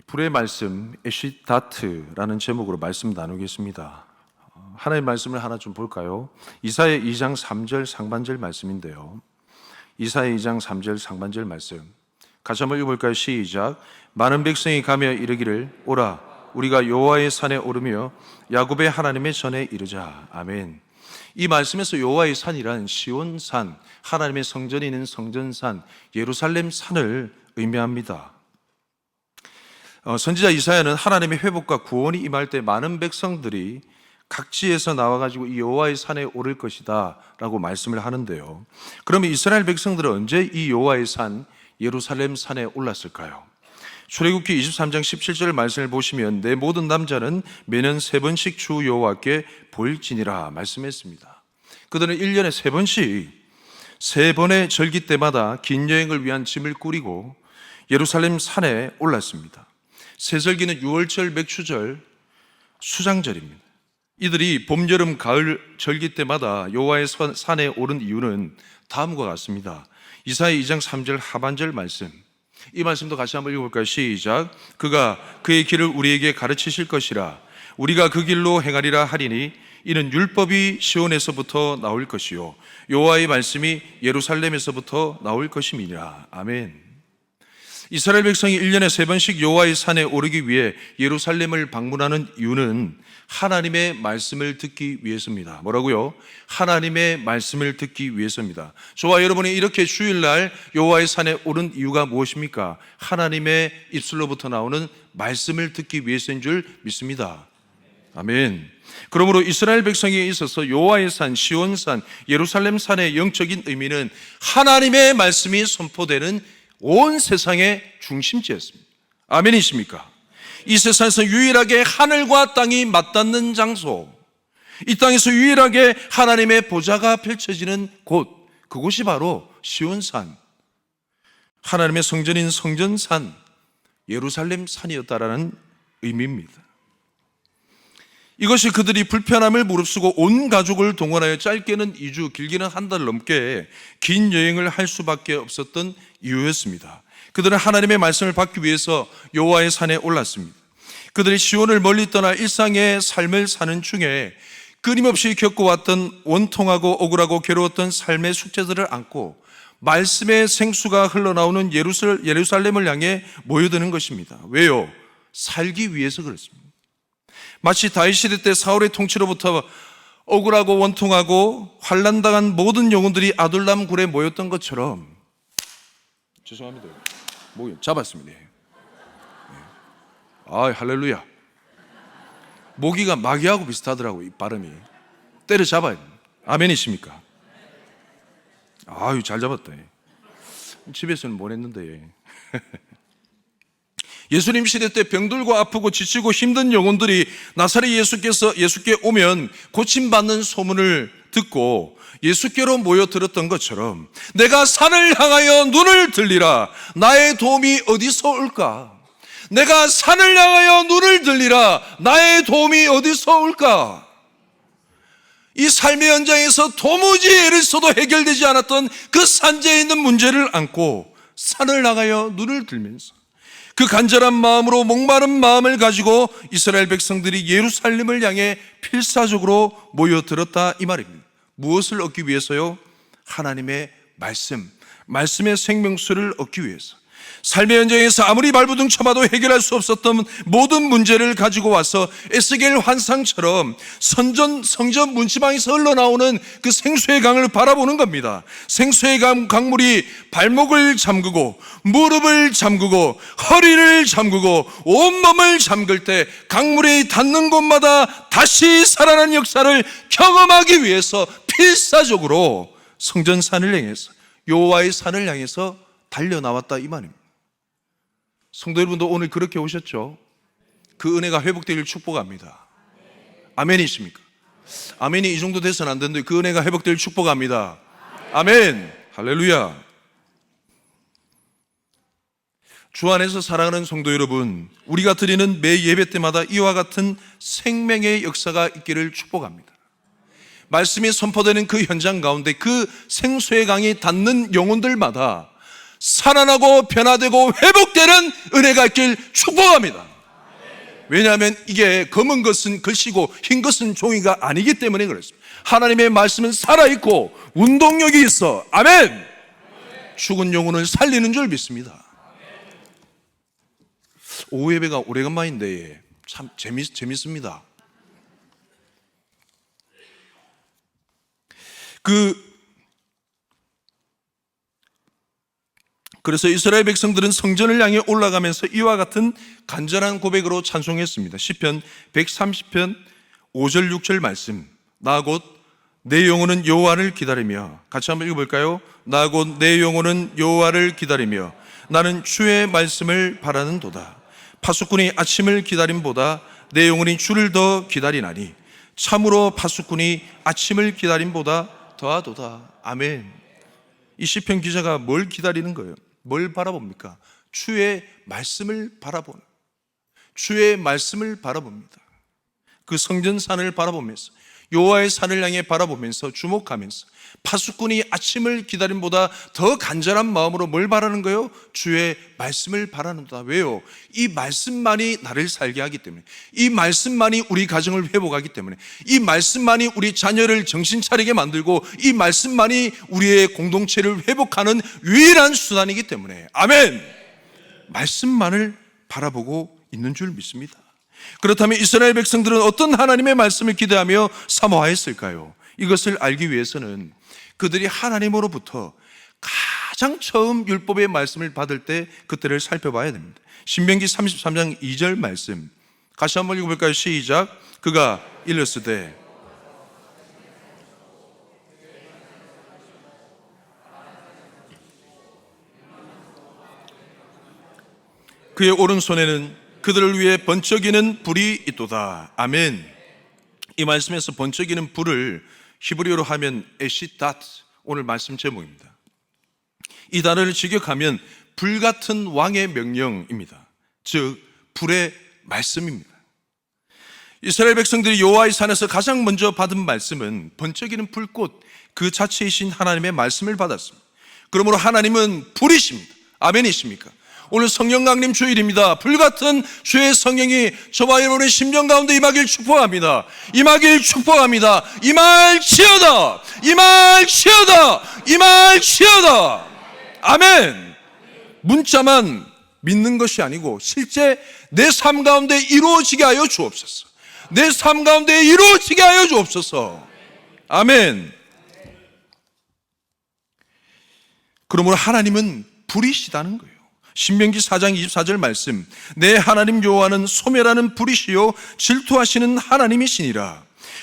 불의 말씀 에시다트라는 제목으로 말씀 나누겠습니다. 하나님의 말씀을 하나 좀 볼까요? 이사야 2장 3절 상반절 말씀인데요. 이사야 2장 3절 상반절 말씀 같이 한번 읽어볼까요? 시작. 많은 백성이 가며 이르기를 오라 우리가 여호와의 산에 오르며 야곱의 하나님의 전에 이르자. 아멘. 이 말씀에서 여호와의 산이란 시온산, 하나님의 성전이 있는 성전산, 예루살렘 산을 의미합니다. 선지자 이사야는 하나님의 회복과 구원이 임할 때 많은 백성들이 각지에서 나와가지고 이 여호와의 산에 오를 것이다 라고 말씀을 하는데요. 그러면 이스라엘 백성들은 언제 이 여호와의 산 예루살렘 산에 올랐을까요? 출애굽기 23장 17절 말씀을 보시면 내 모든 남자는 매년 3번씩 주 여호와께 볼지니라 말씀했습니다. 그들은 1년에 3번씩 3번의 절기 때마다 긴 여행을 위한 짐을 꾸리고 예루살렘 산에 올랐습니다. 세절기는 유월절, 맥추절, 수장절입니다. 이들이 봄, 여름, 가을 절기 때마다 여호와의 산에 오른 이유는 다음과 같습니다. 이사야 2장 3절 하반절 말씀, 이 말씀도 같이 한번 읽어볼까요? 시작. 그가 그의 길을 우리에게 가르치실 것이라 우리가 그 길로 행하리라 하리니 이는 율법이 시온에서부터 나올 것이요 여호와의 말씀이 예루살렘에서부터 나올 것임이니라. 아멘. 이스라엘 백성이 1년에 3번씩 여호와의 산에 오르기 위해 예루살렘을 방문하는 이유는 하나님의 말씀을 듣기 위해서입니다. 뭐라고요? 하나님의 말씀을 듣기 위해서입니다. 저와 여러분이 이렇게 주일날 여호와의 산에 오른 이유가 무엇입니까? 하나님의 입술로부터 나오는 말씀을 듣기 위해서인 줄 믿습니다. 아멘. 그러므로 이스라엘 백성에 있어서 여호와의 산, 시온산, 예루살렘 산의 영적인 의미는 하나님의 말씀이 선포되는 온 세상의 중심지였습니다. 아멘이십니까? 이 세상에서 유일하게 하늘과 땅이 맞닿는 장소, 이 땅에서 유일하게 하나님의 보좌가 펼쳐지는 곳, 그곳이 바로 시온산, 하나님의 성전인 성전산, 예루살렘 산이었다라는 의미입니다. 이것이 그들이 불편함을 무릅쓰고 온 가족을 동원하여 짧게는 2주, 길게는 한 달 넘게 긴 여행을 할 수밖에 없었던 이유였습니다. 그들은 하나님의 말씀을 받기 위해서 여호와의 산에 올랐습니다. 그들이 시온을 멀리 떠나 일상의 삶을 사는 중에 끊임없이 겪어왔던 원통하고 억울하고 괴로웠던 삶의 숙제들을 안고 말씀의 생수가 흘러나오는 예루살렘을 향해 모여드는 것입니다. 왜요? 살기 위해서 그렇습니다. 마치 다윗 시대 때 사울의 통치로부터 억울하고 원통하고 환난당한 모든 영혼들이 아둘람 굴에 모였던 것처럼, 죄송합니다, 목이 잡았습니다. 아, 할렐루야. 모기가 마귀하고 비슷하더라고요. 이 발음이 때려잡아야 됩니다. 아멘이십니까? 아유, 잘 잡았다. 집에서는 못 했는데. 예수님 시대 때 병들고 아프고 지치고 힘든 영혼들이 나사렛 예수께 오면 고침받는 소문을 듣고 예수께로 모여 들었던 것처럼 내가 산을 향하여 눈을 들리라 나의 도움이 어디서 올까? 내가 산을 향하여 눈을 들리라 나의 도움이 어디서 올까? 이 삶의 현장에서 도무지 애를 써도 해결되지 않았던 그 산재에 있는 문제를 안고 산을 향하여 눈을 들면서 그 간절한 마음으로 목마른 마음을 가지고 이스라엘 백성들이 예루살렘을 향해 필사적으로 모여들었다 이 말입니다. 무엇을 얻기 위해서요? 하나님의 말씀의 생명수를 얻기 위해서. 삶의 현장에서 아무리 발부둥 쳐봐도 해결할 수 없었던 모든 문제를 가지고 와서 에스겔 환상처럼 성전 문지방에서 흘러나오는 그 생수의 강을 바라보는 겁니다. 생수의 강물이 발목을 잠그고 무릎을 잠그고 허리를 잠그고 온몸을 잠글 때 강물이 닿는 곳마다 다시 살아나는 역사를 경험하기 위해서 필사적으로 성전산을 향해서 여호와의 산을 향해서 달려나왔다 이 말입니다. 성도 여러분도 오늘 그렇게 오셨죠? 그 은혜가 회복되길 축복합니다. 아멘이십니까? 아멘이 이 정도 돼서는 안 되는데 그 은혜가 회복되길 축복합니다. 아멘. 할렐루야. 주 안에서 사랑하는 성도 여러분, 우리가 드리는 매 예배 때마다 이와 같은 생명의 역사가 있기를 축복합니다. 말씀이 선포되는 그 현장 가운데 그 생수의 강이 닿는 영혼들마다 살아나고 변화되고 회복되는 은혜가 있길 축복합니다. 왜냐하면 이게 검은 것은 글씨고 흰 것은 종이가 아니기 때문에 그렇습니다. 하나님의 말씀은 살아있고 운동력이 있어. 아멘. 죽은 영혼을 살리는 줄 믿습니다. 오후 예배가 오래간만인데 참 재밌습니다. 그래서 이스라엘 백성들은 성전을 향해 올라가면서 이와 같은 간절한 고백으로 찬송했습니다. 시편 130편 5절 6절 말씀. 나 곧 내 영혼은 여호와를 기다리며, 같이 한번 읽어볼까요? 나 곧 내 영혼은 여호와를 기다리며 나는 주의 말씀을 바라는도다. 파수꾼이 아침을 기다림보다 내 영혼이 주를 더 기다리나니 참으로 파수꾼이 아침을 기다림보다 더하도다. 아멘. 이 시편 기자가 뭘 기다리는 거예요? 뭘 바라봅니까? 주의 말씀을 바라보는, 주의 말씀을 바라봅니다. 그 성전산을 바라보면서, 여호와의 산을 향해 바라보면서 주목하면서 파수꾼이 아침을 기다림보다 더 간절한 마음으로 뭘 바라는 거예요? 주의 말씀을 바라는다. 왜요? 이 말씀만이 나를 살게 하기 때문에, 이 말씀만이 우리 가정을 회복하기 때문에, 이 말씀만이 우리 자녀를 정신 차리게 만들고, 이 말씀만이 우리의 공동체를 회복하는 유일한 수단이기 때문에, 아멘! 말씀만을 바라보고 있는 줄 믿습니다. 그렇다면 이스라엘 백성들은 어떤 하나님의 말씀을 기대하며 사모하였을까요? 이것을 알기 위해서는 그들이 하나님으로부터 가장 처음 율법의 말씀을 받을 때 그때를 살펴봐야 됩니다. 신명기 33장 2절 말씀 같이 한번 읽어볼까요? 시작. 그가 일렀으되 그의 오른손에는 그들을 위해 번쩍이는 불이 있도다. 아멘. 이 말씀에서 번쩍이는 불을 히브리어로 하면 에시닷, 오늘 말씀 제목입니다. 이 단어를 직역하면 불같은 왕의 명령입니다. 즉 불의 말씀입니다. 이스라엘 백성들이 여호와의 산에서 가장 먼저 받은 말씀은 번쩍이는 불꽃 그 자체이신 하나님의 말씀을 받았습니다. 그러므로 하나님은 불이십니다. 아멘이십니까? 오늘 성령 강림 주일입니다. 불같은 주의 성령이 저와 여러분의 심령 가운데 임하길 축복합니다. 임하길 축복합니다. 임할지어다. 임할지어다. 임할지어다. 아멘. 문자만 믿는 것이 아니고 실제 내 삶 가운데 이루어지게 하여 주옵소서. 내 삶 가운데 이루어지게 하여 주옵소서. 아멘. 그러므로 하나님은 불이시다는 거예요. 신명기 4장 24절 말씀, 내 하나님 여호와는 소멸하는 불이시요 질투하시는 하나님이시니라.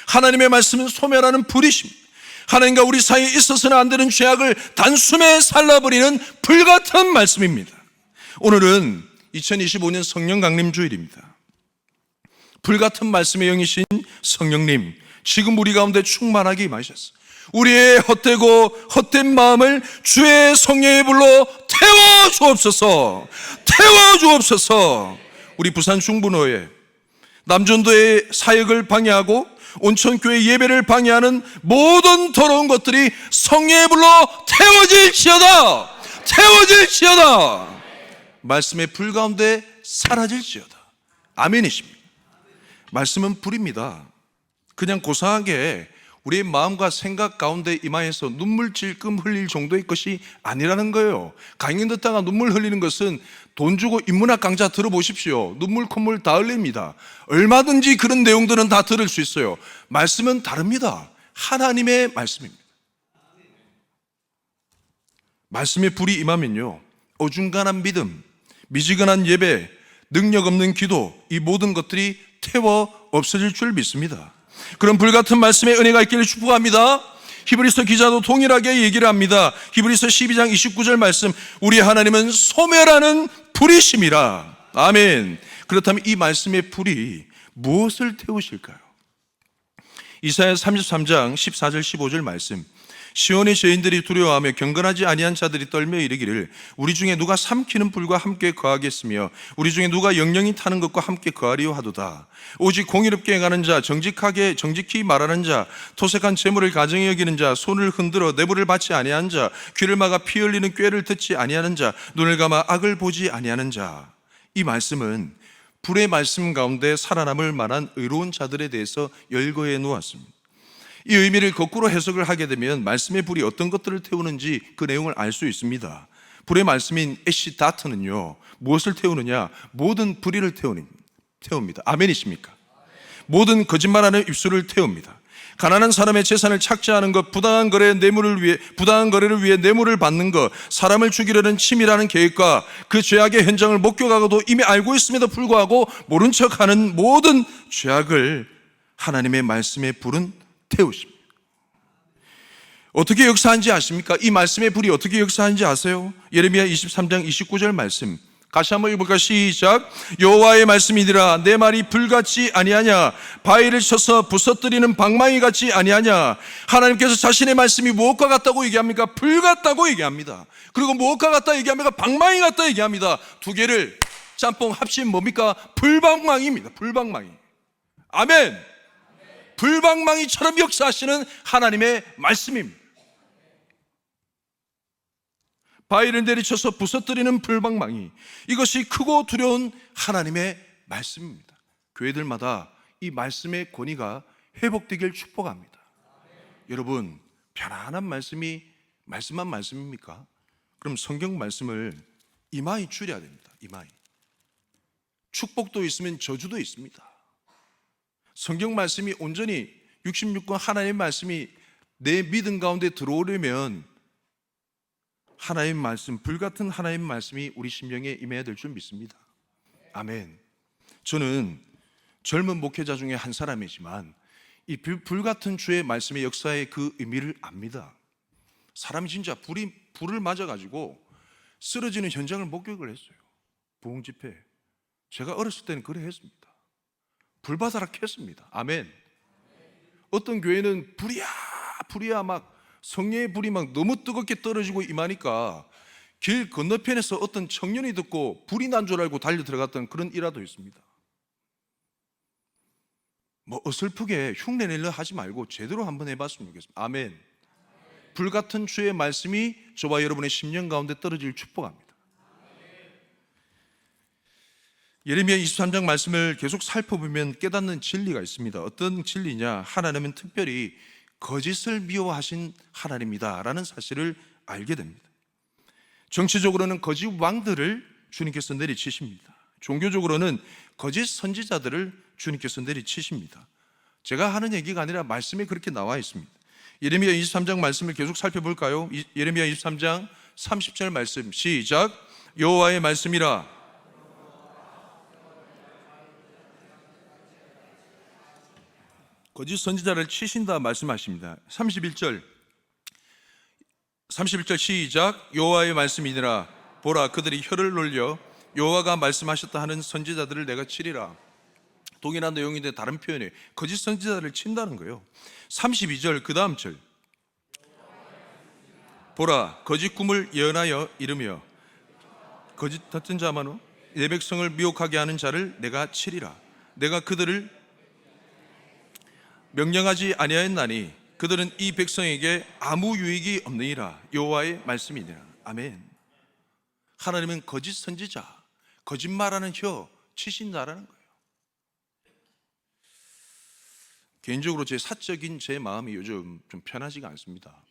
하나님의 말씀은 소멸하는 불이십니다. 하나님과 우리 사이에 있어서는 안 되는 죄악을 단숨에 살라버리는 불같은 말씀입니다. 오늘은 2025년 성령 강림 주일입니다. 불같은 말씀의 영이신 성령님, 지금 우리 가운데 충만하게 임하셨습니다. 우리의 헛되고 헛된 마음을 주의 성령의 불로 태워 주옵소서. 태워 주옵소서. 우리 부산 중부노회 남전도의 사역을 방해하고 온천교회 예배를 방해하는 모든 더러운 것들이 성령의 불로 태워질지어다. 태워질지어다. 말씀의 불 가운데 사라질지어다. 아멘이십니다. 말씀은 불입니다. 그냥 고상하게 우리의 마음과 생각 가운데 임하여서 눈물 찔끔 흘릴 정도의 것이 아니라는 거예요. 강연 듣다가 눈물 흘리는 것은 돈 주고 인문학 강좌 들어보십시오. 눈물 콧물 다 흘립니다. 얼마든지 그런 내용들은 다 들을 수 있어요. 말씀은 다릅니다. 하나님의 말씀입니다. 말씀의 불이 임하면요, 어중간한 믿음, 미지근한 예배, 능력 없는 기도, 이 모든 것들이 태워 없어질 줄 믿습니다. 그런 불같은 말씀의 은혜가 있기를 축복합니다. 히브리서 기자도 동일하게 얘기를 합니다. 히브리서 12장 29절 말씀, 우리 하나님은 소멸하는 불이심이라. 아멘. 그렇다면 이 말씀의 불이 무엇을 태우실까요? 이사야 33장 14절 15절 말씀, 시온의 죄인들이 두려워하며 경건하지 아니한 자들이 떨며 이르기를 우리 중에 누가 삼키는 불과 함께 거하겠으며 우리 중에 누가 영영이 타는 것과 함께 거하리요 하도다. 오직 공의롭게 행하는 자, 정직히 말하는 자, 토색한 재물을 가정히 여기는 자, 손을 흔들어 내부를 받지 아니한 자, 귀를 막아 피 흘리는 꾀를 듣지 아니하는 자, 눈을 감아 악을 보지 아니하는 자. 이 말씀은 불의 말씀 가운데 살아남을 만한 의로운 자들에 대해서 열거해 놓았습니다. 이 의미를 거꾸로 해석을 하게 되면 말씀의 불이 어떤 것들을 태우는지 그 내용을 알 수 있습니다. 불의 말씀인 에시다트는요, 무엇을 태우느냐? 모든 불의를 태웁니다. 아멘이십니까? 모든 거짓말하는 입술을 태웁니다. 가난한 사람의 재산을 착취하는 것, 부당한 거래를 위해 뇌물을 받는 것, 사람을 죽이려는 치밀하는 계획과 그 죄악의 현장을 목격하고도 이미 알고 있음에도 불구하고 모른 척하는 모든 죄악을 하나님의 말씀의 불은 태우십니다. 어떻게 역사하는지 아십니까? 이 말씀의 불이 어떻게 역사하는지 아세요? 예레미야 23장 29절 말씀 같이 한번 읽어볼까? 시작. 여호와의 말씀이니라 내 말이 불같이 아니하냐 바위를 쳐서 부서뜨리는 방망이 같이 아니하냐. 하나님께서 자신의 말씀이 무엇과 같다고 얘기합니까? 불 같다고 얘기합니다. 그리고 무엇과 같다 얘기합니까? 방망이 같다 얘기합니다. 두 개를 짬뽕 합치면 뭡니까? 불방망이입니다. 불방망이. 아멘. 불방망이처럼 역사하시는 하나님의 말씀입니다. 바위를 내리쳐서 부서뜨리는 불방망이, 이것이 크고 두려운 하나님의 말씀입니다. 교회들마다 이 말씀의 권위가 회복되길 축복합니다. 여러분, 편안한 말씀만 말씀입니까? 그럼 성경 말씀을 이마에 줄여야 됩니다. 이마에. 축복도 있으면 저주도 있습니다. 성경 말씀이 온전히 66권 하나님의 말씀이 내 믿음 가운데 들어오려면 하나님의 말씀, 불같은 하나님의 말씀이 우리 심령에 임해야 될 줄 믿습니다. 아멘. 저는 젊은 목회자 중에 한 사람이지만 이 불같은 주의 말씀의 역사의 그 의미를 압니다. 사람이 진짜 불을 맞아가지고 쓰러지는 현장을 목격을 했어요. 부흥 집회. 제가 어렸을 때는 그래 했습니다. 불바다라 켰습니다. 아멘. 어떤 교회는 불이야 막 성령의 불이 막 너무 뜨겁게 떨어지고 임하니까 길 건너편에서 어떤 청년이 듣고 불이 난 줄 알고 달려 들어갔던 그런 일화도 있습니다. 뭐 어설프게 흉내내려 하지 말고 제대로 한번 해봤으면 좋겠습니다. 아멘. 불같은 주의 말씀이 저와 여러분의 심령 가운데 떨어질 축복합니다. 예레미야 23장 말씀을 계속 살펴보면 깨닫는 진리가 있습니다. 어떤 진리냐? 하나님은 특별히 거짓을 미워하신 하나님이다 라는 사실을 알게 됩니다. 정치적으로는 거짓 왕들을 주님께서 내리치십니다. 종교적으로는 거짓 선지자들을 주님께서 내리치십니다. 제가 하는 얘기가 아니라 말씀에 그렇게 나와 있습니다. 예레미야 23장 말씀을 계속 살펴볼까요? 예레미야 23장 30절 말씀 시작. 여호와의 말씀이라 거짓 선지자를 치신다 말씀하십니다. 31절 시작. 여호와의 말씀이니라 보라 그들이 혀를 놀려 여호와가 말씀하셨다 하는 선지자들을 내가 치리라. 동일한 내용인데 다른 표현이에요. 거짓 선지자를 친다는 거예요. 32절 그 다음 절 보라 거짓 꿈을 예언하여 이르며 거짓 같은 자만은 내 백성을 미혹하게 하는 자를 내가 치리라. 내가 그들을 명령하지 아니하였나니 그들은 이 백성에게 아무 유익이 없느니라. 여호와의 말씀이니라. 아멘. 하나님은 거짓 선지자, 거짓말하는 혀 치신다라는 거예요. 개인적으로 제 사적인 제 마음이 요즘 좀 편하지가 않습니다.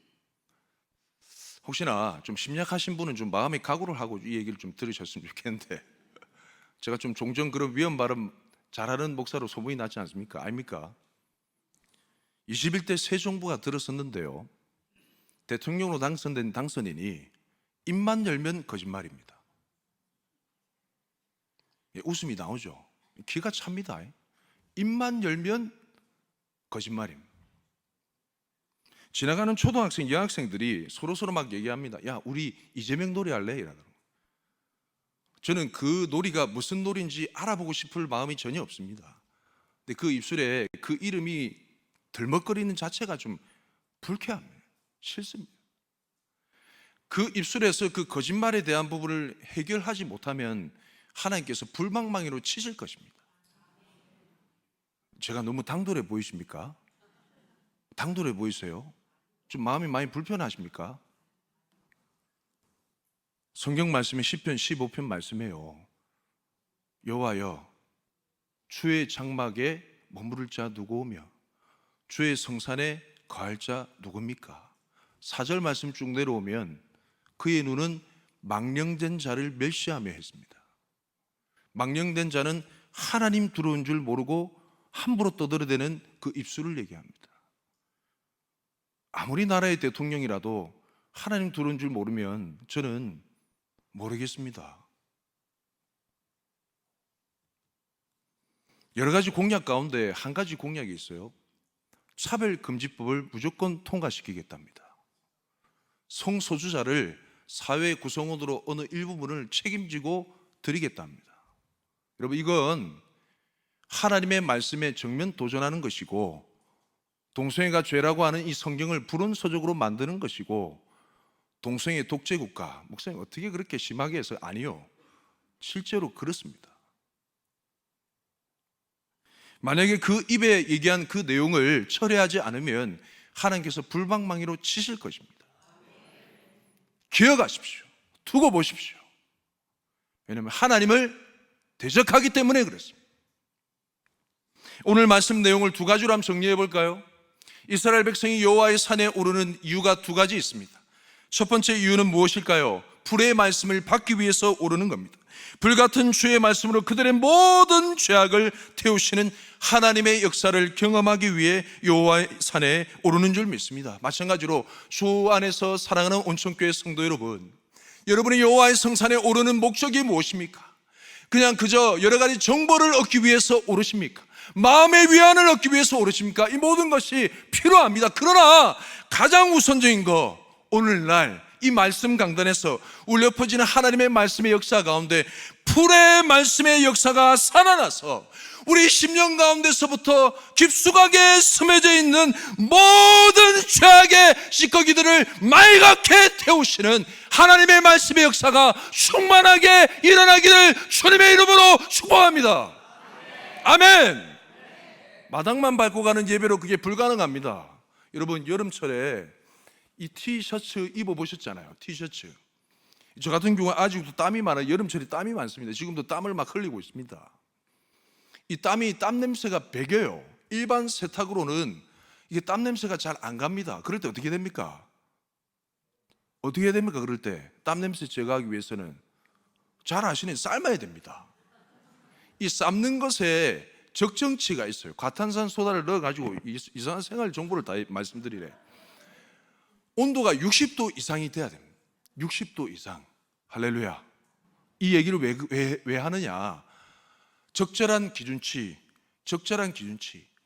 혹시나 좀 심약하신 분은 좀 마음의 각오를 하고 이 얘기를 좀 들으셨으면 좋겠는데 제가 좀 종종 그런 위험 발언 잘하는 목사로 소문이 나지 않습니까? 아닙니까? 21대 새 정부가 들어섰는데요, 대통령으로 당선된 당선인이 입만 열면 거짓말입니다. 웃음이 나오죠. 기가 찹니다. 입만 열면 거짓말입니다. 지나가는 초등학생, 여학생들이 서로 막 얘기합니다. 야, 우리 이재명 놀이 할래? 이러더라고요. 저는 그 놀이가 무슨 놀인지 알아보고 싶을 마음이 전혀 없습니다. 근데 그 입술에 그 이름이 들먹거리는 자체가 좀 불쾌합니다. 싫습니다. 그 입술에서 그 거짓말에 대한 부분을 해결하지 못하면 하나님께서 불방망이로 치실 것입니다. 제가 너무 당돌해 보이십니까? 당돌해 보이세요? 좀 마음이 많이 불편하십니까? 성경 말씀에 시편 15편 말씀해요. 여호와여, 주의 장막에 머무를 자 누구오며 주의 성산에 거할 자 누굽니까? 4절 말씀 쭉 내려오면 그의 눈은 망령된 자를 멸시하며 했습니다. 망령된 자는 하나님 들어온 줄 모르고 함부로 떠들어대는 그 입술을 얘기합니다. 아무리 나라의 대통령이라도 하나님 들어온 줄 모르면 저는 모르겠습니다. 여러 가지 공약 가운데 한 가지 공약이 있어요. 차별금지법을 무조건 통과시키겠답니다. 성소수자를 사회 구성원으로 어느 일부분을 책임지고 드리겠답니다. 여러분, 이건 하나님의 말씀에 정면 도전하는 것이고 동성애가 죄라고 하는 이 성경을 불온서적으로 만드는 것이고 동성애 독재국가, 목사님 어떻게 그렇게 심하게 해서 아니요. 실제로 그렇습니다. 만약에 그 입에 얘기한 그 내용을 철회하지 않으면 하나님께서 불방망이로 치실 것입니다. 기억하십시오. 두고 보십시오. 왜냐하면 하나님을 대적하기 때문에 그렇습니다. 오늘 말씀 내용을 두 가지로 한번 정리해 볼까요? 이스라엘 백성이 여호와의 산에 오르는 이유가 두 가지 있습니다. 첫 번째 이유는 무엇일까요? 불의 말씀을 받기 위해서 오르는 겁니다. 불같은 주의 말씀으로 그들의 모든 죄악을 태우시는 하나님의 역사를 경험하기 위해 여호와의 산에 오르는 줄 믿습니다. 마찬가지로 주 안에서 사랑하는 온천교회 성도 여러분, 여러분이 여호와의 성산에 오르는 목적이 무엇입니까? 그냥 그저 여러 가지 정보를 얻기 위해서 오르십니까? 마음의 위안을 얻기 위해서 오르십니까? 이 모든 것이 필요합니다. 그러나 가장 우선적인 거, 오늘날 이 말씀 강단에서 울려 퍼지는 하나님의 말씀의 역사 가운데 불의 말씀의 역사가 살아나서 우리 심령 가운데서부터 깊숙하게 스며져 있는 모든 죄악의 찌꺼기들을 맑게 태우시는 하나님의 말씀의 역사가 충만하게 일어나기를 주님의 이름으로 축복합니다. 아멘. 마당만 밟고 가는 예배로 그게 불가능합니다. 여러분, 여름철에 이 티셔츠 입어보셨잖아요. 티셔츠. 저 같은 경우는 아직도 땀이 많아요. 여름철에 땀이 많습니다. 지금도 땀을 막 흘리고 있습니다. 이 땀이 땀 냄새가 배겨요. 일반 세탁으로는 이게 땀 냄새가 잘 안 갑니다. 그럴 때 어떻게 됩니까? 어떻게 됩니까? 그럴 때 땀 냄새 제거하기 위해서는 잘 아시는 삶아야 됩니다. 이 삶는 것에 적정치가 있어요. 과탄산소다를 넣어가지고 이상한 생활 정보를 다 말씀드리래. 온도가 60도 이상이 돼야 됩니다. 60도 이상. 할렐루야. 이 얘기를 왜 하느냐? 적절한 기준치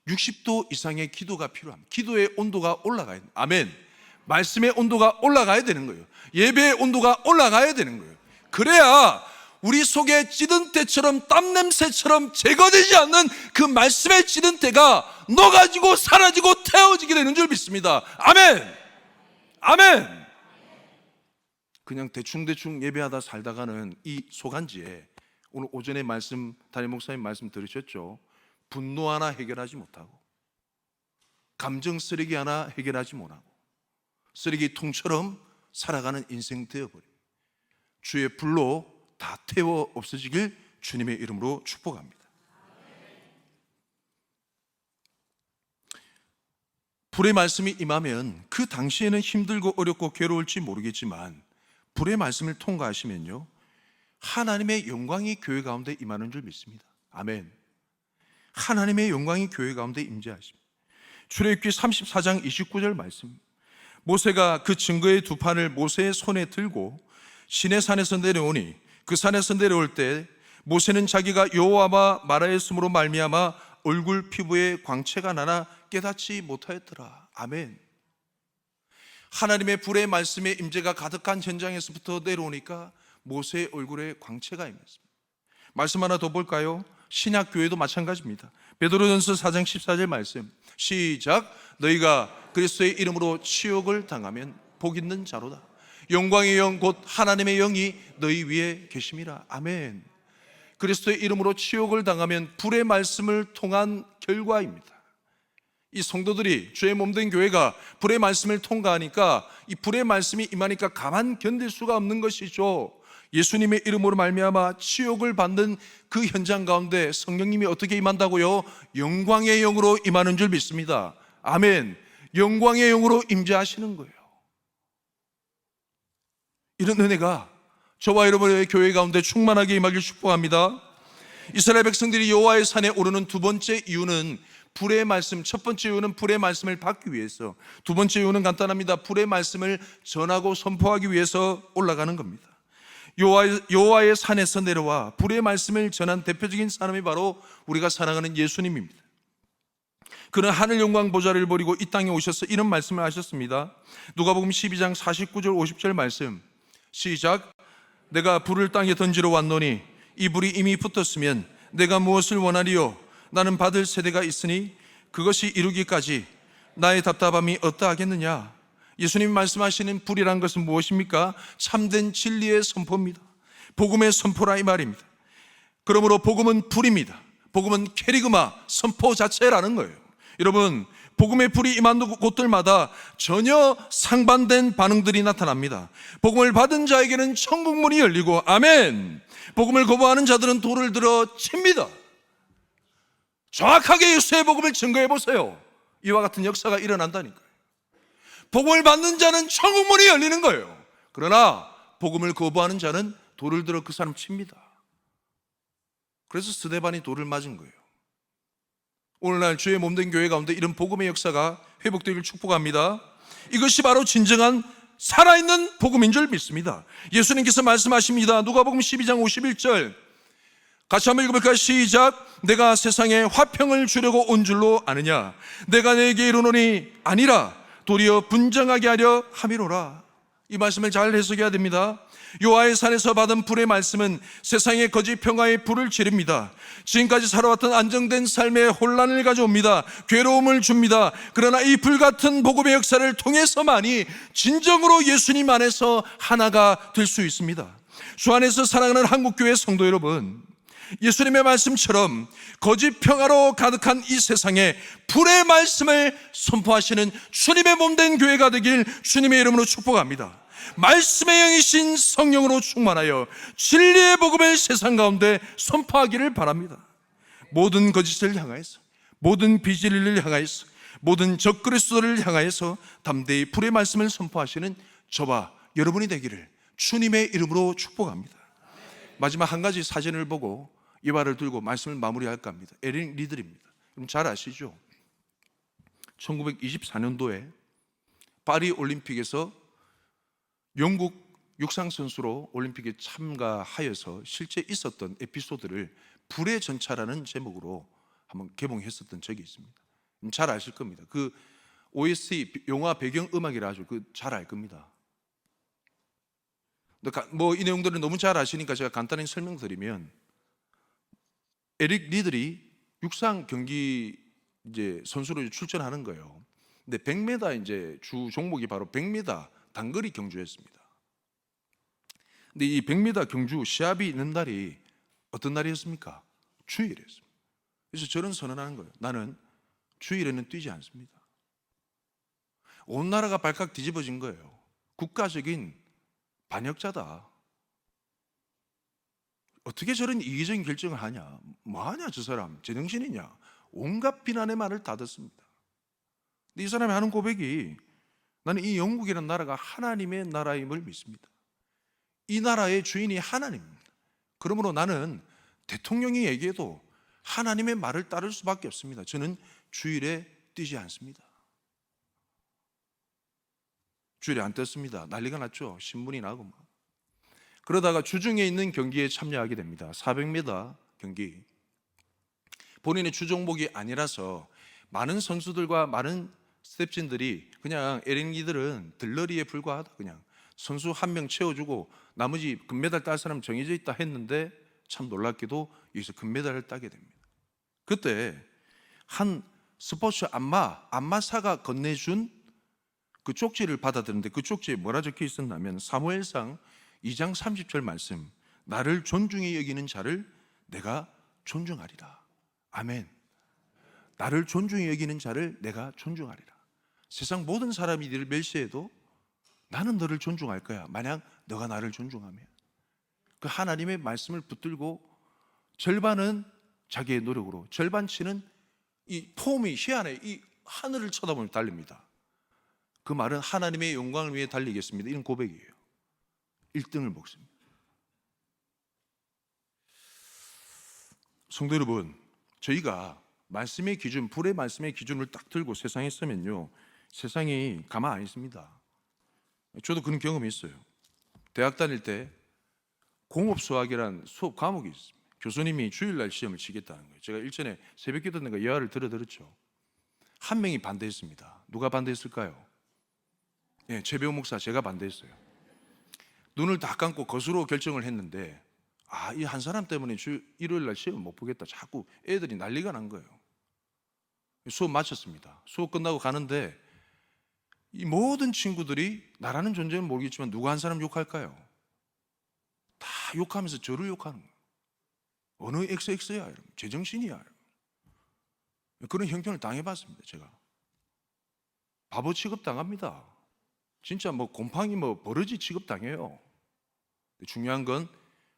60도 이상의 기도가 필요합니다. 기도의 온도가 올라가야 됩니다. 아멘. 말씀의 온도가 올라가야 되는 거예요. 예배의 온도가 올라가야 되는 거예요. 그래야 우리 속에 찌든 때처럼 땀 냄새처럼 제거되지 않는 그 말씀의 찌든 때가 녹아지고 사라지고 태워지게 되는 줄 믿습니다. 아멘. 아멘. 그냥 대충 예배하다 살다가는 이 소간지에 오늘 오전에 말씀, 담임 목사님 말씀 들으셨죠? 분노 하나 해결하지 못하고 감정 쓰레기 하나 해결하지 못하고 쓰레기통처럼 살아가는 인생 되어버려요. 주의 불로 다 태워 없어지길 주님의 이름으로 축복합니다. 불의 말씀이 임하면 그 당시에는 힘들고 어렵고 괴로울지 모르겠지만 불의 말씀을 통과하시면요, 하나님의 영광이 교회 가운데 임하는 줄 믿습니다. 아멘. 하나님의 영광이 교회 가운데 임재하십니다. 출애굽기 34장 29절 말씀, 모세가 그 증거의 두 판을 모세의 손에 들고 시내산에서 내려오니 그 산에서 내려올 때 모세는 자기가 여호와와 말하였으므로 말미암아 얼굴 피부에 광채가 나나 깨닫지 못하였더라. 아멘. 하나님의 불의 말씀의 임재가 가득한 현장에서부터 내려오니까 모세의 얼굴에 광채가 임했습니다. 말씀 하나 더 볼까요? 신약교회도 마찬가지입니다. 베드로전서 4장 14절 말씀 시작. 너희가 그리스도의 이름으로 치욕을 당하면 복 있는 자로다. 영광의 영 곧 하나님의 영이 너희 위에 계심이라. 아멘. 그리스도의 이름으로 치욕을 당하면 불의 말씀을 통한 결과입니다. 이 성도들이 주의 몸된 교회가 불의 말씀을 통과하니까 이 불의 말씀이 임하니까 가만 견딜 수가 없는 것이죠. 예수님의 이름으로 말미암아 치욕을 받는 그 현장 가운데 성령님이 어떻게 임한다고요? 영광의 영으로 임하는 줄 믿습니다. 아멘. 영광의 영으로 임재하시는 거예요. 이런 은혜가 저와 여러분의 교회 가운데 충만하게 임하길 축복합니다. 이스라엘 백성들이 여호와의 산에 오르는 두 번째 이유는 불의 말씀, 첫 번째 이유는 불의 말씀을 받기 위해서, 두 번째 이유는 간단합니다. 불의 말씀을 전하고 선포하기 위해서 올라가는 겁니다. 여호와의 산에서 내려와 불의 말씀을 전한 대표적인 사람이 바로 우리가 사랑하는 예수님입니다. 그는 하늘 영광 보좌를 버리고 이 땅에 오셔서 이런 말씀을 하셨습니다. 누가복음 12장 49절 50절 말씀 시작. 내가 불을 땅에 던지러 왔노니 이 불이 이미 붙었으면 내가 무엇을 원하리요? 나는 받을 세대가 있으니 그것이 이루기까지 나의 답답함이 어떠하겠느냐? 예수님이 말씀하시는 불이란 것은 무엇입니까? 참된 진리의 선포입니다. 복음의 선포라 이 말입니다. 그러므로 복음은 불입니다. 복음은 캐리그마, 선포 자체라는 거예요. 여러분, 복음의 불이 임한 곳들마다 전혀 상반된 반응들이 나타납니다. 복음을 받은 자에게는 천국 문이 열리고 아멘. 복음을 거부하는 자들은 돌을 들어 칩니다. 정확하게 예수의 복음을 증거해 보세요. 이와 같은 역사가 일어난다니까요. 복음을 받는 자는 천국 문이 열리는 거예요. 그러나 복음을 거부하는 자는 돌을 들어 그 사람 칩니다. 그래서 스데반이 돌을 맞은 거예요. 오늘날 주의 몸된 교회 가운데 이런 복음의 역사가 회복되길 축복합니다. 이것이 바로 진정한 살아있는 복음인 줄 믿습니다. 예수님께서 말씀하십니다. 누가복음 12장 51절 같이 한번 읽어볼까요? 시작. 내가 세상에 화평을 주려고 온 줄로 아느냐? 내가 내게 이르노니 아니라 도리어 분정하게 하려 함이로라. 이 말씀을 잘 해석해야 됩니다. 여호와의 산에서 받은 불의 말씀은 세상의 거짓 평화의 불을 지릅니다. 지금까지 살아왔던 안정된 삶에 혼란을 가져옵니다. 괴로움을 줍니다. 그러나 이 불같은 복음의 역사를 통해서만이 진정으로 예수님 안에서 하나가 될 수 있습니다. 주 안에서 사랑하는 한국교회 성도 여러분, 예수님의 말씀처럼 거짓 평화로 가득한 이 세상에 불의 말씀을 선포하시는 주님의 몸된 교회가 되길 주님의 이름으로 축복합니다. 말씀의 영이신 성령으로 충만하여 진리의 복음을 세상 가운데 선포하기를 바랍니다. 모든 거짓을 향하여서, 모든 비진리를 향하여서, 모든 적그리스도를 향하여서 담대히 불의 말씀을 선포하시는 저와 여러분이 되기를 주님의 이름으로 축복합니다. 마지막 한 가지 사진을 보고 이 말을 들고 말씀을 마무리할까 합니다. 에릭 리들입니다. 잘 아시죠? 1924년도에 파리 올림픽에서 영국 육상선수로 올림픽에 참가하여서 실제 있었던 에피소드를 불의 전차라는 제목으로 한번 개봉했었던 적이 있습니다. 잘 아실 겁니다. 그 OST 영화 배경음악이라 아주 잘 알 겁니다. 뭐 이 내용들은 너무 잘 아시니까 제가 간단히 설명드리면, 에릭 리들이 육상 경기 이제 선수로 출전하는 거예요. 근데 100m 이제 주 종목이 바로 100m 단거리 경주였습니다. 근데 이 100m 경주 시합이 있는 날이 어떤 날이었습니까? 주일이었습니다. 그래서 저는 선언하는 거예요. 나는 주일에는 뛰지 않습니다. 온 나라가 발칵 뒤집어진 거예요. 국가적인 반역자다. 어떻게 저런 이기적인 결정을 하냐? 뭐하냐 저 사람? 제정신이냐? 온갖 비난의 말을 다 듣습니다. 근데 이 사람이 하는 고백이, 나는 이 영국이라는 나라가 하나님의 나라임을 믿습니다. 이 나라의 주인이 하나님입니다. 그러므로 나는 대통령이 얘기해도 하나님의 말을 따를 수밖에 없습니다. 저는 주일에 뛰지 않습니다. 주일에 안 떴습니다. 난리가 났죠. 신문이 나고 막. 그러다가 주중에 있는 경기에 참여하게 됩니다. 400m 경기. 본인의 주 종목이 아니라서 많은 선수들과 많은 스텝진들이 그냥 에릭리들은 들러리에 불과하다, 그냥 선수 한 명 채워주고 나머지 금메달 딸 사람 정해져 있다 했는데 참 놀랍게도 여기서 금메달을 따게 됩니다. 그때 한 스포츠 안마사가 건네준 그 쪽지를 받아들였는데 그 쪽지에 뭐라 적혀 있었냐면 사무엘상 2장 30절 말씀, 나를 존중히 여기는 자를 내가 존중하리라. 아멘. 나를 존중히 여기는 자를 내가 존중하리라. 세상 모든 사람이 너를 멸시해도 나는 너를 존중할 거야. 만약 너가 나를 존중하면. 그 하나님의 말씀을 붙들고 절반은 자기의 노력으로, 절반치는 이 폼이 희한해. 이 하늘을 쳐다보면 달립니다. 그 말은 하나님의 영광을 위해 달리겠습니다. 이런 고백이에요. 1등을 먹습니다. 성도 여러분, 저희가 말씀의 기준, 불의 말씀의 기준을 딱 들고 세상에 서면요, 세상이 가만 안 있습니다. 저도 그런 경험이 있어요. 대학 다닐 때 공업수학이라는 수업 과목이 있습니다. 교수님이 주일날 시험을 치겠다는 거예요. 제가 일전에 새벽기도 내가 예화를 들었죠. 한 명이 반대했습니다. 누가 반대했을까요? 예, 최배우 목사, 제가 반대했어요. 눈을 다 감고 거수로 결정을 했는데, 이 한 사람 때문에 일요일날 시험 못 보겠다. 자꾸 애들이 난리가 난 거예요. 수업 마쳤습니다. 수업 끝나고 가는데 이 모든 친구들이 나라는 존재는 모르겠지만 누가 한 사람 욕할까요? 다 욕하면서 저를 욕하는 거예요. 어느 XX야? 이러면. 제정신이야? 이러면. 그런 형편을 당해봤습니다. 제가 바보 취급당합니다. 진짜 뭐 곰팡이 뭐 버러지 취급당해요. 중요한 건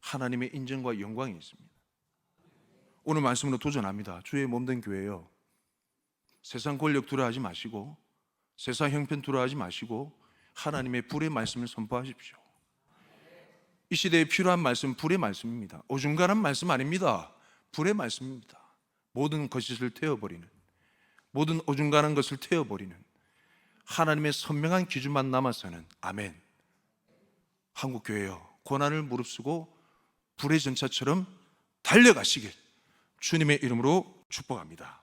하나님의 인정과 영광이 있습니다. 오늘 말씀으로 도전합니다. 주의 몸된 교회요, 세상 권력 두려워하지 마시고 세상 형편 두려워하지 마시고 하나님의 불의 말씀을 선포하십시오. 이 시대에 필요한 말씀은 불의 말씀입니다. 어중간한 말씀 아닙니다. 불의 말씀입니다. 모든 거짓을 태워버리는, 모든 어중간한 것을 태워버리는 하나님의 선명한 기준만 남아서는, 아멘, 한국교회여, 고난을 무릅쓰고 불의 전차처럼 달려가시길 주님의 이름으로 축복합니다.